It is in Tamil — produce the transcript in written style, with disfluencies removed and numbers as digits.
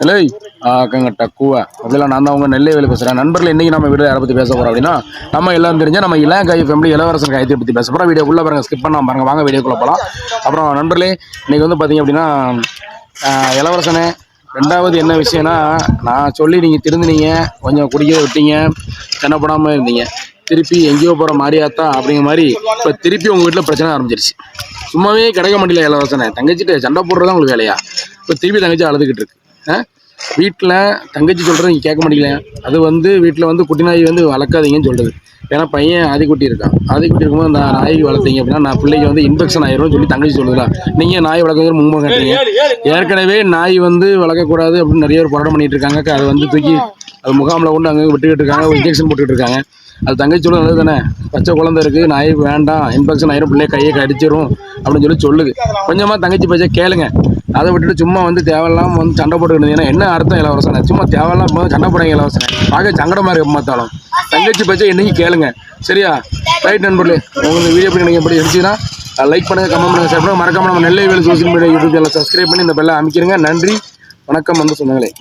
இல்லை டக்குவா அதில் நான் தான் அவங்க நெல்லைவேலு பேசுகிறேன். நண்பர்கள் இன்றைக்கி நம்ம வீடியோ யாரை பற்றி பேச போகிறோம் அப்படின்னா, நம்ம எல்லாம் தெரிஞ்சால் நம்ம இளங்காய் ஃபேமிலி இளவரசர் காயத்தை பற்றி பேச போகிறோம். வீடியோக்குள்ளே பாருங்கள், ஸ்கிப் பண்ணாமல் பாருங்கள், வாங்க வீடியோக்குள்ளே போகலாம். அப்புறம் நண்பர்களே, இன்றைக்கி வந்து பார்த்திங்க அப்படின்னா இளவரசனே ரெண்டாவது என்ன விஷயம்னா, நான் சொல்லி நீங்கள் திருந்தினீங்க, கொஞ்சம் குடிக்க விட்டீங்க, சென்னப்படாமல் இருந்தீங்க. திருப்பி எங்கேயோ போகிற மாரியாத்தா அப்படிங்கிற மாதிரி இப்போ திருப்பி உங்கள் வீட்டில் பிரச்சனை ஆரம்பிச்சிருச்சு. சும்மாவே கிடைக்க மாட்டேல இளவரசனை, தங்கச்சிட்டு சண்டை போடுறதா உங்களுக்கு வேலையா? இப்போ திருப்பி தங்கச்சி அழுதுகிட்டு இருக்கு. வீட்டில் தங்கச்சி சொல்கிறது நீங்கள் கேட்க மாட்டேங்கல. அது வந்து வீட்டில் வந்து குட்டி நாய் வந்து வளர்க்காதீங்கன்னு சொல்லுது. ஏன்னா பையன் ஆதிக்குட்டி இருக்கான். ஆதிக்குட்டி இருக்கும்போது அந்த நாய்க்கு வளர்த்தீங்க அப்படின்னா நான் பிள்ளைக்கு வந்து இன்ஃபெக்ஷன் ஆயிரும்னு சொல்லி தங்கச்சி சொல்லுதுல. நீங்கள் நாய் வளர்க்குறது முன்பு கேட்டீங்க. ஏற்கனவே நாய் வந்து வளர்க்கக்கூடாது அப்படின்னு நிறைய பேர் போராட்டம் பண்ணிட்டு இருக்காங்க. அது வந்து தூக்கி அது முகாமில் கொண்டு அங்கே விட்டுக்கிட்டு இருக்காங்க, இன்ஜெக்ஷன் போட்டுக்கிட்டு இருக்காங்க. அது தங்கச்சி சொல்ல நல்லது தானே, பச்சை குழந்தை இருக்குது, நாய் வேண்டாம், இன்ஃபெக்ஷன் ஆயிரும், பிள்ளைய கையை கடிச்சிரும் அப்படின்னு சொல்லுது. கொஞ்சமாக தங்கச்சி பச்சை கேளுங்க. அதை விட்டுட்டு சும்மா வந்து தேவையில்லாமல் வந்து சண்டை போட்டு இருந்தீங்கன்னா என்ன அர்த்தம் இளவரசனை? சும்மா தேவையில்லாம சண்டை போடுங்க இளவரசனை, பார்க்க சங்கடமாக இருக்க மாத்தாலும். தங்கச்சி பச்சை என்னைக்கு கேளுங்க, சரியா? ரைட் நண்பர்களே, உங்களுக்கு வீடியோ பண்ணி நீங்கள் எப்படி இருந்துச்சுன்னா லைக் பண்ணுங்கள், கமெண்ட் பண்ணுங்கள், ஷேர் பண்ணுங்கள். மறக்காம நம்ம நெல்லைவேலு சோசியல் மீடியா யூடியூப் சேனலை சப்ஸ்கிரைப் பண்ணி இந்த பெல்லை அமைக்கிறங்க. நன்றி, வணக்கம் வந்து சொந்தங்களே.